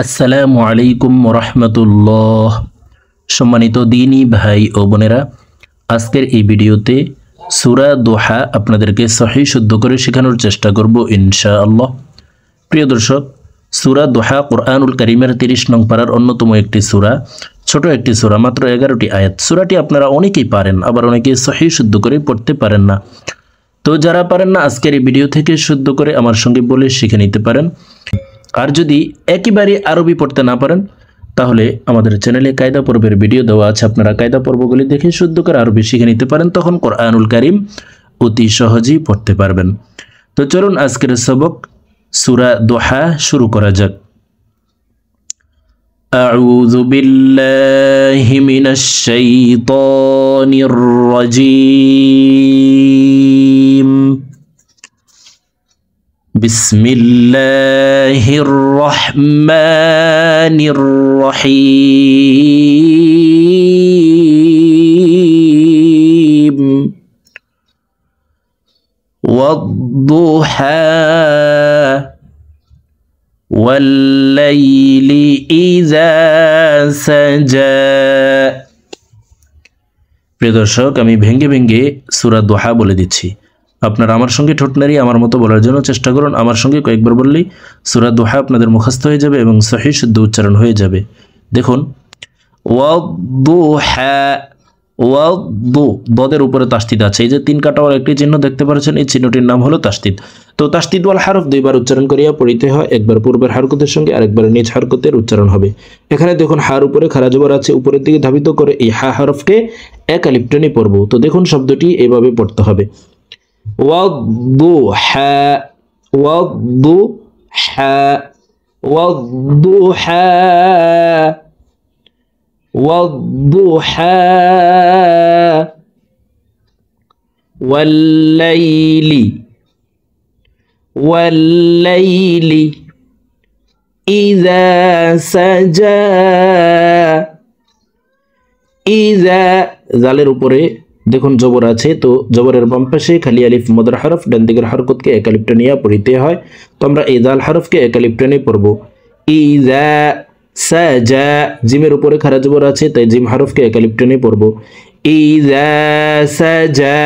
আসসালামু আলাইকুম রহমতুল্লাহ। সম্মানিত দিনী ভাই ও বোনেরা, আজকের এই ভিডিওতে সূরা দোহা আপনাদেরকে সহি শুদ্ধ করে শেখানোর চেষ্টা করব ইনশাআল্লাহ। প্রিয় দর্শক, সূরা দোহা কুরআনুল কারীমের 30 নং পারার অন্যতম একটি সূরা, ছোট একটি সূরা, মাত্র 11টি আয়াত। সূরাটি আপনারা অনেকেই পারেন, আবার অনেকেই সহি শুদ্ধ করে পড়তে পারেন না। তো যারা পারেন না, আজকের এই ভিডিও থেকে শুদ্ধ করে আমার সঙ্গে বলে শিখে নিতে পারেন। আর যদি একেবারে আরবি পড়তে না পারেন, তাহলে আমাদের চ্যানেলে কায়দা পর্বের ভিডিও দেওয়া আছে, আপনারা কায়দা পর্বগুলি দেখে শুদ্ধ করে আরবি শিখে নিতে পারেন, তখন কোরআনুল কারীম অতি সহজেই পড়তে পারবেন। তো চলুন আজকের সবক সূরা দোহা শুরু করা যাক। আউযু বিল্লাহি মিনাশ শাইতানির রাজীম। বিসমিল্লাহির রহমানির রহিম। ওয়াদ-দুহা ওয়াল-লাইলি ইযা সাজা। প্রিয় দর্শক, আমি ভেঙ্গে ভেঙ্গে সূরা দোহা বলে দিচ্ছি, আপনারা আমার সঙ্গে ঠোঁট নাড়িয়ে আমার মতো বলার জন্য চেষ্টা করুন। আমার সঙ্গে কয়েকবার বললেই সূরা দোহা আপনাদের মুখস্থ হয়ে যাবে এবং সহিহ শুদ্ধ উচ্চারণ হয়ে যাবে। দেখুন, ওয়াদ-দুহা, ওয়াদ-দু, দদের উপরে তাসদিদ আছে। এই যে 3 কাটাওয়ালা একটি চিহ্ন দেখতে পাচ্ছেন, এই চিহ্নটির নাম হলো তাসদিদ। তো তাসদিদ ওয়াল হরফ দুইবার উচ্চারণ করিয়া পড়িতে হয়, একবার পূর্বের হরকতের সঙ্গে আরেকবার নিজ হরকতের উচ্চারণ হবে। এখানে দেখুন, হার উপরে খাড়া জবর আছে, উপরের দিকে ধাবিত করে এই হা হরফকে এক আলিফ টেনে পড়ব। তো দেখুন, শব্দটি এভাবে পড়তে হবে: ওয়াদ-দুহা, ওয়াদ-দুহা, ওয়াদ-দুহা, ওয়াদ-দুহা, ওয়াল-লাইলি, ওয়াল-লাইলি ইযা সাজা। ইযা, জালের উপরে দেখুন জবর আছে, তো জবরের বাম পাশে খালি আলিফ মদর হরফ, ডান দিকের হরকতকে এক আলিফ টেনে পড়িতে হয়। তো আমরা এই জাল হরফকে এক আলিফ টেনে পড়ব। ইযা সাজা, জিমের উপরে খাড়া জবর আছে, তাই জিম হরফকে এক আলিফ টেনে পড়ব। ইযা সাজা,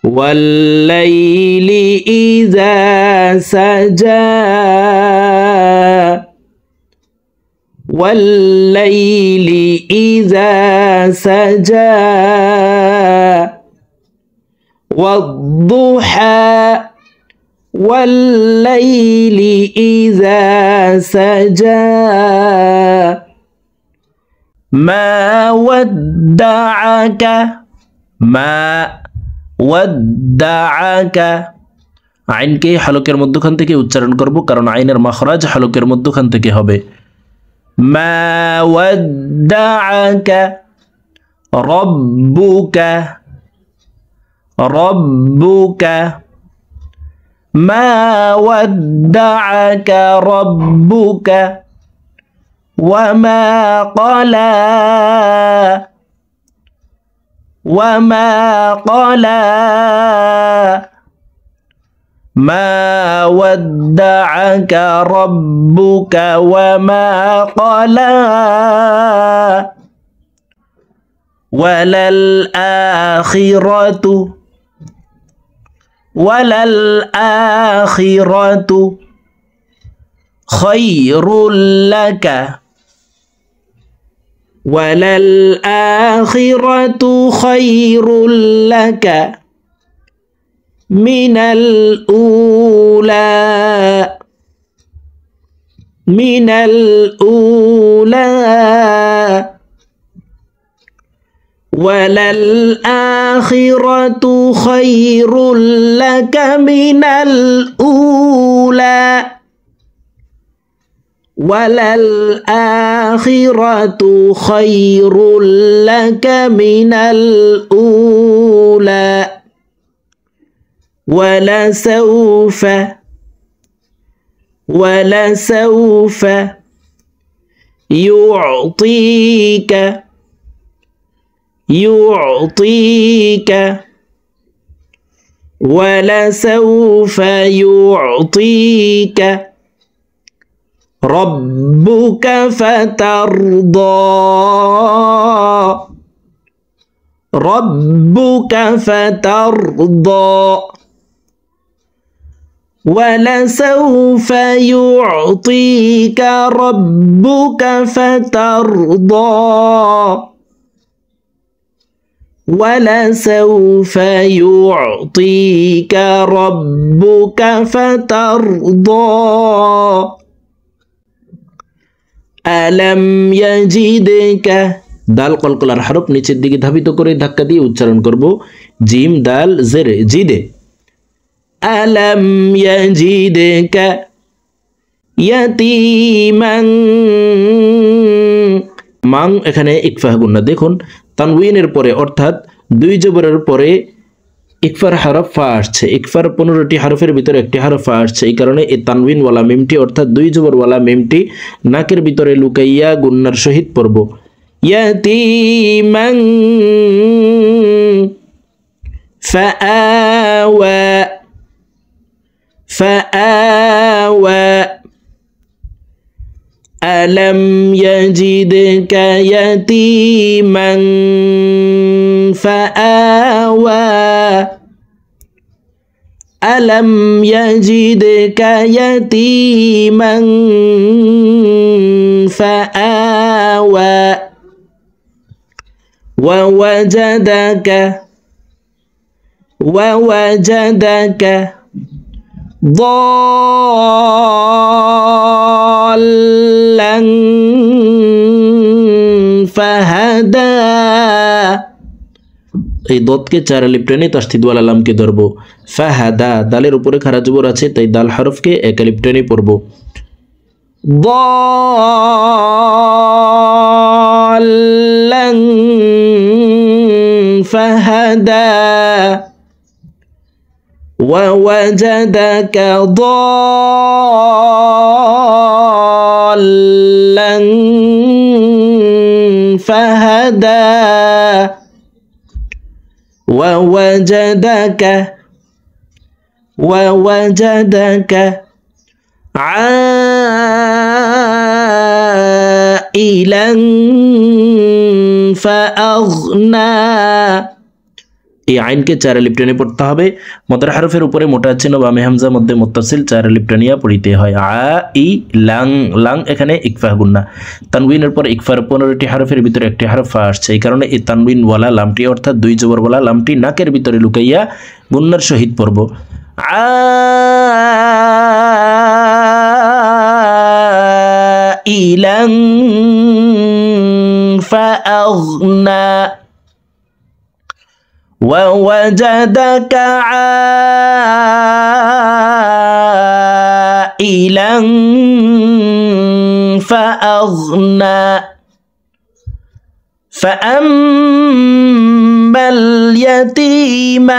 ওয়াল লাইলি ইযা সাজা, ওয়াল-লাইলি ইযা সাজা, ওয়াদ-দুহা, ওয়াল-লাইলি ইযা সাজা, মা ওয়াদ্দাআকা, মা ওয়াদ্দাআকা। আইনকে হলকের মধ্যখান থেকে উচ্চারণ করব, কারণ আইনের মাখরাজ হলকের মধ্যখান থেকে হবে। ما ودعك ربك، ربك، ما ودعك ربك وما قلى، وما قلى، ما ودعك ربك وما قلى، وللآخرة، وللآخرة خير لك، وللآخرة خير لك من الأولى، من الأولى، وللآخرة خير لك من الأولى، وللآخرة خير لك من الأولى، ولسوف، ولسوف يعطيك، يعطيك، ولسوف يعطيك، ربك فترضى ربك فترضى ولسوف يعطيك ربك فترضى ولسوف يعطيك ربك فترضى ألم يجدك দাল কলকলার হরফ নিচের দিকে ধাবিত করে ধাক্কা দিয়ে উচ্চারণ করব জিম দাল জের জিদে ألم يجدك يتيما মাং এখানে ইকফা গুন্না দেখুন তানউইনের পরে অর্থাৎ দুই জবরের পরে ইকফার হরফ ফা আসছে ইকফার 15টি হরফের ভিতরে একটি হরফ ফা আসছে এই কারণে এই তানউইন ওয়ালা মিমটি অর্থাৎ দুই জবর ওয়ালা মিমটি নাকের ভিতরে লুকাইয়া গুন্নার সহিত পড়ব ইয়াতীমান ফাআওয়া فآوى ألم يجدك يتيما فآوى ألم يجدك يتيما فآوى ووجدك ضالا فهدى এই দতকে চার আলিফ টেনে তাসদীদ ওয়ালা লামকে ধরব ফাহাদা দালের উপরে খাড়া জবর আছে তাই দাল হরফকে এক আলিফ টেনে পড়ব ضالا فهدى ووجدك ضالا فهدى ووجدك عائلا فأغنى এই আইনকে চার আলিফ টেনে পড়তে হবে মদের হরফের উপরে মোটা চিহ্ন বামে হামজা মধ্যে মুত্তাসিল চার আলিফ টেনিয়া পড়িতে হয় আ ই লাং লাং এখানে ইকফা গুন্না তানউইনের পর ইকফার 15টি হরফের ভিতরে একটি হরফ ফা আসছে এই কারণে এই তানউইন ওয়ালা লামটি অর্থাৎ দুই জবর ওয়ালা লামটি নাকের ভিতরে লুকাইয়া গুন্নার সহিত পড়ব আইলান ফাআগনা ووجدك عائلا فأغنى فأما اليتيم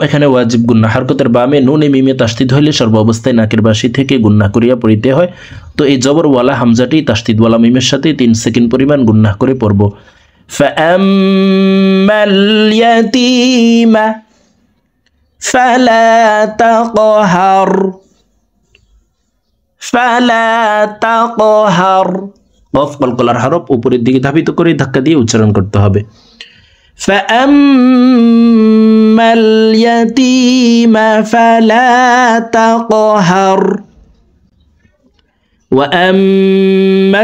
এখানে ওয়াজিব গুন্না হরকতের বামে নুনে মিমে তাসদীদ হইলে সর্ব অবস্থায় নাকের বাসি থেকে গুন্না করিয়া পড়িতে হয় তো এই জবর ওয়ালা হামজাটি তাসদীদ ওয়ালা মিমের সাথে 3 সেকেন্ড পরিমাণ গুন্না করে পড়ব فأما اليتيم فلا تقهر কফ কলকলার হরফ উপরের দিকে ধাবিত করে ধাক্কা দিয়ে উচ্চারণ করতে হবে فأما اليتيم فلا تقهر وأما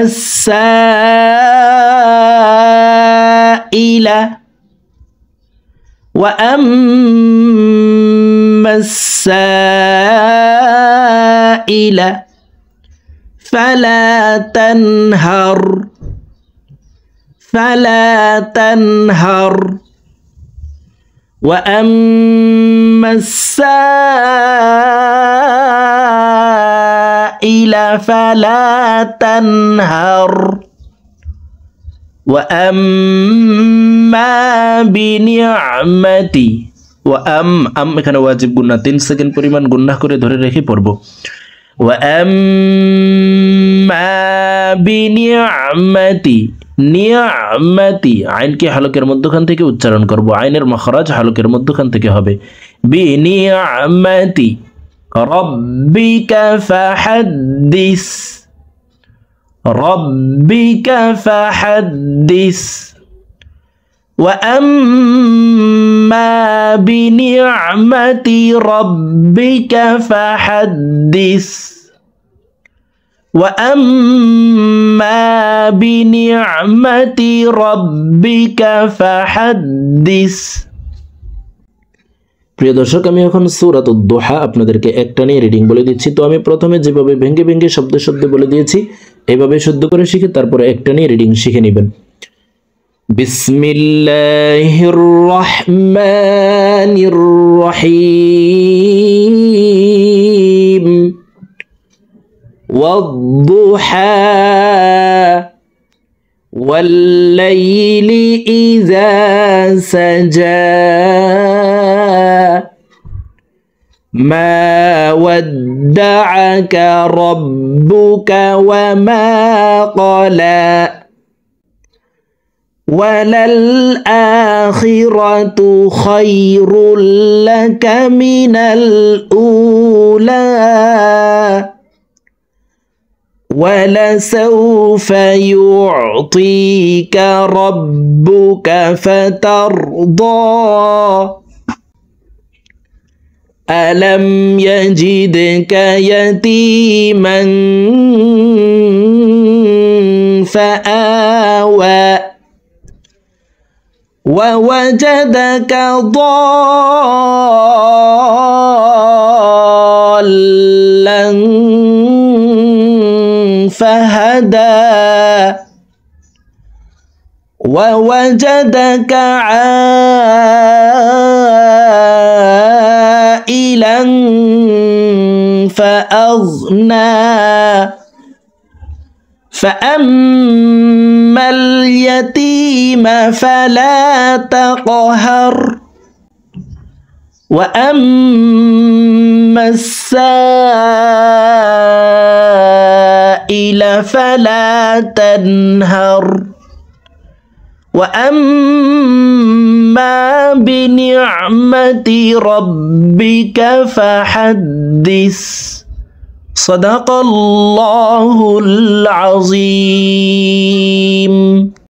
السائل فلا تنهر وأما السائل فلا تنهر وأما بنعمتي এখানে ওয়াজিব গুন্না 3 সেকেন্ড পরিমাণ গুন্না করে ধরে রেখে পড়ব وأما بنعمتي নিয়ামতি আইনকে হালকের মধ্যখান থেকে উচ্চারণ করব আইনের মাখরাজ হালকের মধ্যখান থেকে হবে বিনিয়ামতি ربك فحدث ربك فحدث وأما بنعمة ربك فحدث وأما بنعمة ربك فحدث প্রিয় দর্শক, আমি এখন সূরাতুদ দুহা আপনাদেরকে একটানে রিডিং বলে দিচ্ছি। তো আমি প্রথমে যেভাবে ভেঙে ভেঙে শব্দে শব্দে বলে দিয়েছি, এইভাবে শুদ্ধ করে শিখে তারপরে একটানে রিডিং শিখে নেবেন। বিসমিল্লাহির রহমানির রহিম ওয়াদ-দুহা ওয়াল-লাইলি ইযা সাজা ما ودعك ربك وما قلى وللآخرة خير لك من الأولى ولسوف يعطيك ربك فترضى ألم يجدك يتيما فآوى ووجدك ضالا فهدى ووجدك عائلا فأغنى فأما اليتيم فلا تقهر وأما السائل فلا تنهر وأما بنعمة ربك فحدث صدق الله العظيم।